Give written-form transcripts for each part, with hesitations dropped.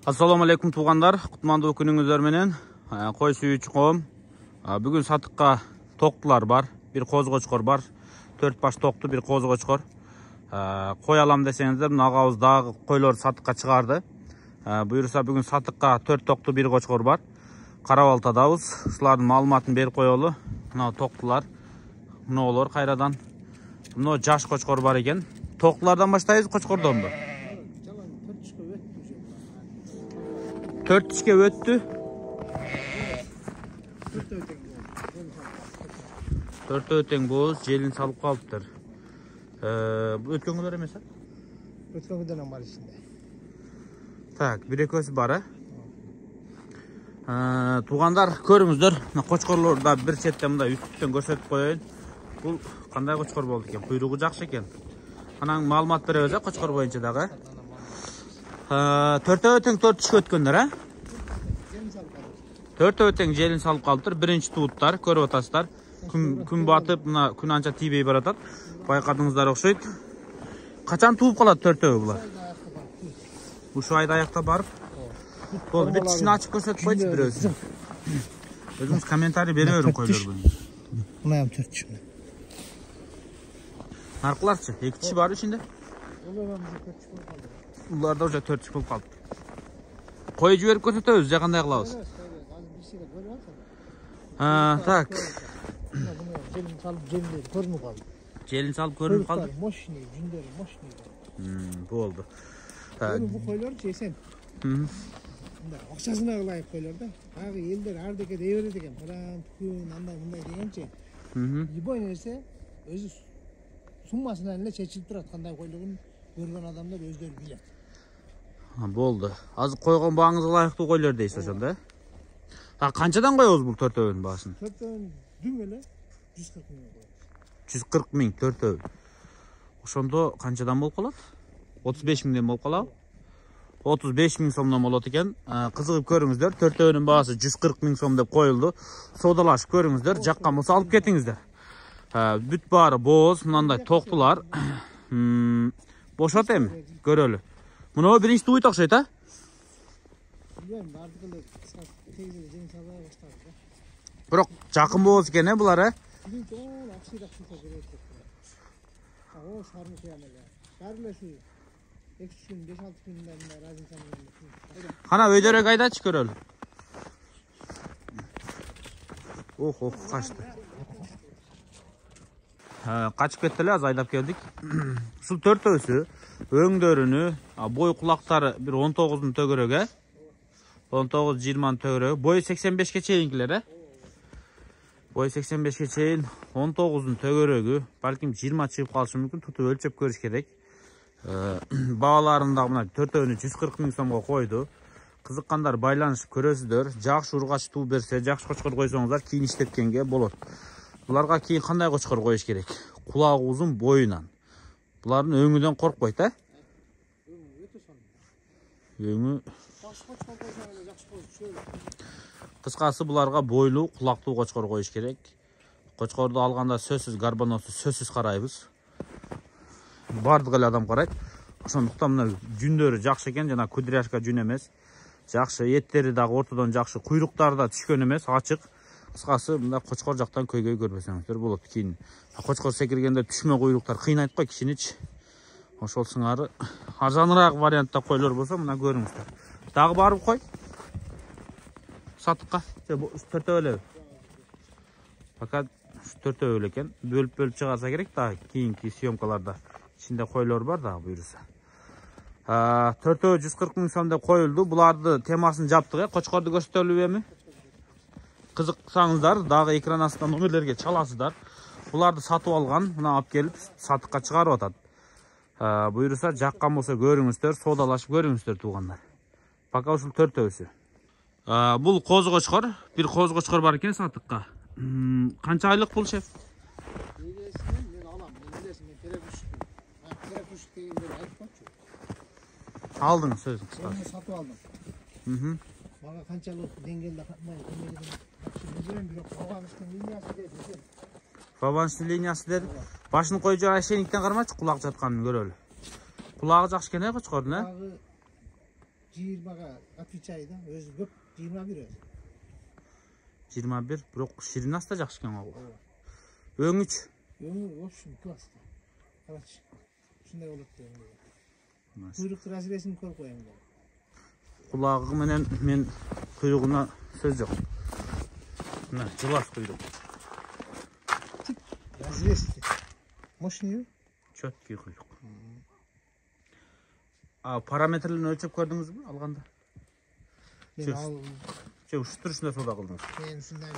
Assalamu alaikum tuğanlar. Kutmandуу күнүңүздөр менен. Кой сүйүүчү коом. Бүгүн сатыкка токтулар бар. Bir козгочкор бар. 4 баш токту, bir козгочкор. Кой алам десеңиздер, мына агабыз дагы койлорду сатыкка чыгарды. Буюрса бүгүн сатыкка 4 токту, bir кочкор бар. Карабалтадабыз. Сулардын маалыматын берип коелу. Мына токтулар. Мыналар кайрадан. Мына жаш кочкор бар экен. Токтулардан баштайбыз, кочкордонбу? 4 işke öttü. 4 öteng boz, jelin salıp kalıptır. Bu ötken günler emес? Ötken günlerden var içinde. Tak, bir ekosi var. Tuğandar körüңүздөр, koçkorlarda bir çetten mында üstten gösterip koyayın. Bu kanday koçkor boldu eken, kuyruğu jakşı eken. Anan malumat berебиз a koçkor boyunca dagı. 4 öteng 4 işke ötkөндөр ha? 4 öteng jelin salıp kalıptır. Birinci tuğutlar, көрүп атасыздар. Күн батып, мына күн анча тийбей баратат. Байкадыңыздар окшойт. Качан туuп калат 4 булар? Ушул айда аякта барып. Болду, бир тишини ачып көрсөтүп койчу бирөөсү. Өзүңүз комментарий бере бериң койлор боюнча. Мына 4 тиши. Наркыларчы, 2 тиши бар ичинде? Уларда уже 4 тиши болуп калды. Кой жиберип көрсөтөбүз, же кандай кылабыз? Так. Jelin salıp görünüp kaldı. Moşni, cünderi, moşni. Boldu. Bu koylar çeysen. Akşasına kılayıp koylar da. Ağı elder ardeke devre deken. Falan tükün, anday bunday degençe. İbo inerse özü sunmasına eline çeçilip durat. Kanday koylarını görgen adamlar özleri bilet. Boldu. Az koygan bağınıza layıklı koylar deysiz oşanda. Kançadan koyuyoruz bu 4 öğün bağısını? 4 öğün dün öyle 140 milyon koyuyoruz. 140 ming 4 öğün. Oşonda kançadan bol kalat? 35 mingden bol kalat? 35 ming somdan bolat eken. Kızıgıp körüңүздөр, 4 öğünün bağısı 140 ming som dep koyuldu. Sodalaşıp körüңүздөр, jakkan bolsa alıp ketiңиздер. Büt bari boz, mınanday toktular. Boşat emi, görölü. Muna birinci tuğut akşayt ha? Bilmiyorum, artık öyle teyzeyle Cengiz Allah'a başladı. Bırak, jakın boz eken he bular he? Birinci oğul aksıyla gerek yok. O sarmış yani. Sarıyla şu 2-3 gün, 5-6 günlerinde razı insanlarında. Hana öydere kayda çıkırıl. Oh kaçtı. Kaçıp kettiler, az aydap geldik. Şu 4 ösü, öңдөрүнü, boy kulakları bir 19'un tögöröge. 19-20'nin tögöröge. Boyu 85'e çeyinkiler. Boyu 85'e çeyin, 19'un tögörögü. Balkim 20 çıkıp kalışı mümkün. Tutup ölçep görüş gerek. Bağalarında buna 4 öğünü 140 ming somga koydu. Kızıkkandar baylanışıp körösüdür. Jakşı urgaç tuğ berse, jakşı koçkor koysoңуздар kийин işletkenge bolot. Bularga kийин kanday koçkor koyuş gerek? Kulağı uzun boyundan. Buların öňüden korkpayt ha? Öňü kıskası bularga boylu, kulaklı koçkor koyuş gerek. Koçkordu alganda sözsüz garbonosu sözsüz karayбыз. Bardıq эле адам карайт. Ошондуктан мына жүндөрү жакшы экен, жана кудряшка жүн эмес. Жакшы, эттери дагы ортодон жакшы, куйруктары да түшкөн эмес, ачык. Кыскасы мында кочкор жактан көйгөй көрбөсөңүздөр болот. Кийин кочкор секиргенде түшмө куйруктар кыйнайт го кишиничи. Ошол сыңары арзаныраак вариантта койлор болсо мына көрүңүздөр. Дагы барып кой. Сатыкка. 4 эле. Пока 4 эле экен. Бөлүп чыгарса керек да кийинки съемкаларда. İçinde koylar var da buyursa. 4 140 ming somda koyuldu. Bulardı temasını japtık ya. Koçkordu gösterilip emi. Kızıksaňızдар, dagı ekran astından numerlerge çalasızlar. Bulardı satıp algan, buna alıp gelip satıkka çıkarıp atat. Buyursa jakkan bolsa görüңүздөр, sodalaşıp görüңүздөр tuğanlar. Paka uşul 4 ösü. Bul kozgoçkor, bir kozgoçkor var eken satıkka. Kança aylık bul şef? Aldın sözün kısa. Ben satı aldım. Bana kançalık dengelde katmayın. Favançlı linyası dedi. Başını koyucu ayşenikten karmaç kulak jatkanını görölü. Kulağı jakşı kene koçkordun ha? 20'ga отвечай да, өзі көп 21 өзі. 21, бирок ширинасы да жакшы экен ал. Өңүч. Өңі, в общем, классно. Короче, шундай болот дейм. Куйрукту разрезин көрүп коем да. Кулагы менен мен куйругуна сөз жок. Мына жылас куйрук. Разрез. Мощный. Чөткий куйрук. А параметрлерин өлчөп көрдүңүзбү алганда? Мен ал Же ушу турушунда соода кылдыңыз? мен ушундай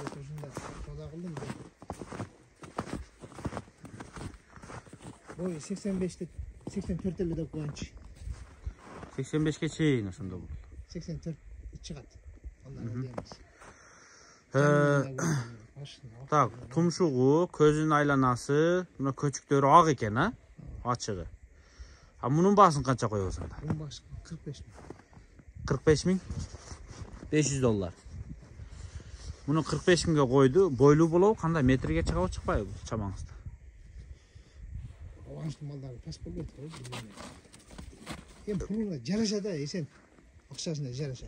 соода кылдым. Ой, 85'te 84 эле деп коюнчу. 85ке чейин ошондо болду. 84 чыгат. Андан деймиз. Так, тумшугу, көзүнүн айланасы, мына көчүктөрү ак экен, а? Ачыгы. А мунун баасын канча коебуз анда? Мунун баасы 45 000. 45 000? $500. Муну 45 000ге койду. Бойлуу болобу? Кандай метрге чыгабы, чыкпайбы чамаңызда? Аванстын малдары пас болбойт го. Пулуна жараша да, эсен. Акчасына жараша.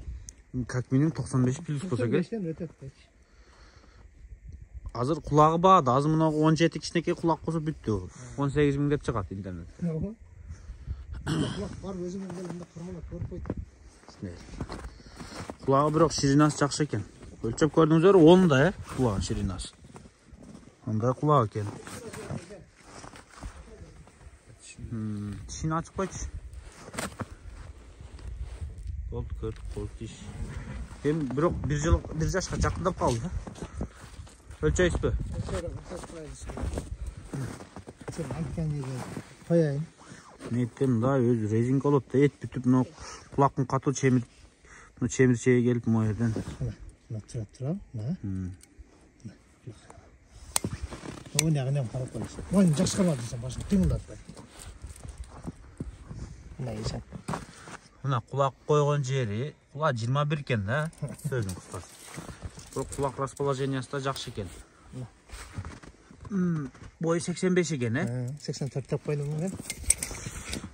Как минимум 95 плюс болсо керек. Өтөт. Азыр кулагы баады. Азыр мына 17 кичинекей кулак болсо бүттү. 18 000 деп чыгат интернетте. Кулак бар өзүмүн келгенде кырмалап көрүп койдум. Кулагы бирок ширинасы жакшы экен. Өлчөп көрдүңүздөр 10 да, кулагы ширинасы. Андай кулак экен. Тишин ачып койчу. Болду, көрдүк, кол тиш. Эми бирок бир жашка жакындап калды. Өлчөйсүзбү? Сен айткан жерге кояйын. Неттен да өз резинка болот да, эт бүтүп мына кулактын катуу чемирчеге келип могу жерден. Мына тура, мына. Ойнаган карап коесуң. Мойнун жакшы кармадың башын кыймылдатпай. Мына эсен. Мына кулак койгон жери, кулак 21 экен да, сөзүн кыскасы. Бирок кулак расположениясы да жакшы экен. Бою 85 экен, 84 деп койдум мен.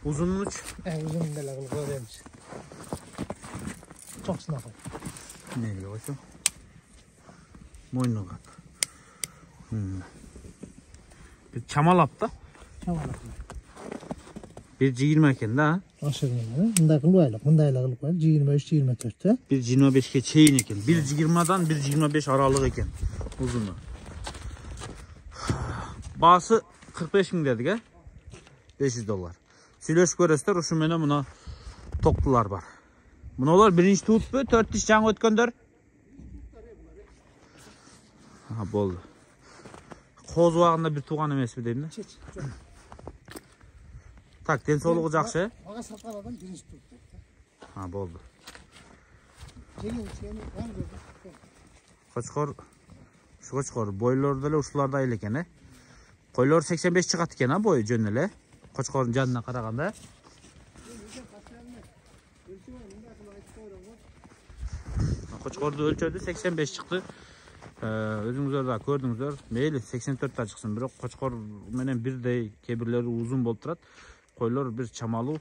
Uzunluğu uzun da lagıl koyarız. Çok sınav. Nereye koysun? Moynu kat. Bir çamalap da. Çamalap. Bir 20 eken da. Aşırı ne? Bunda kılıyla, bunda lagıl koyar. 23-24'te. Bir 25'ke çeyin eken. Bir 20'dan bir 25 aralık eken. Uzunluğu. Bağısı 45 000 dedik he. $500. Сүйлөшүп көрөсүздөр, ушу менен мына токтулар бар. Мыналар биринчи туутпу, 4 тиш жаңы өткөндөр? Болду. Коз убагында бир тууган эмеспи дейм да. Так, ден соолугу жакшы. Ага саткан адам биринчи туут дейт. Болду. Сени бар Кочкор, ушу кочкор бойлор деле ушуларда эле экен, Койлор 85 чыгат экен, бою жөн эле. Koçkor'un canına karaganda. Koçkor'da ölçödü 85 çıktı. Özüңүздөр да көрдүңүздөр. Мейли 84 та чыксын, бирок Koçkor менен бирдей, кебирлери узун болуп турат. Койлор бир чамалуу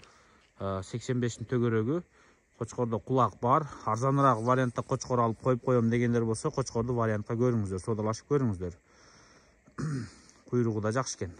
85'in төгөрөгү. Koçkor'da кулак бар. Арзаныраак вариантта Koçkor алып коюп коем дегендер болсо, Koçkor'ду вариантка көрүңүздөр, соодалашып көрүңүздөр. Куйругу да жакшы экен.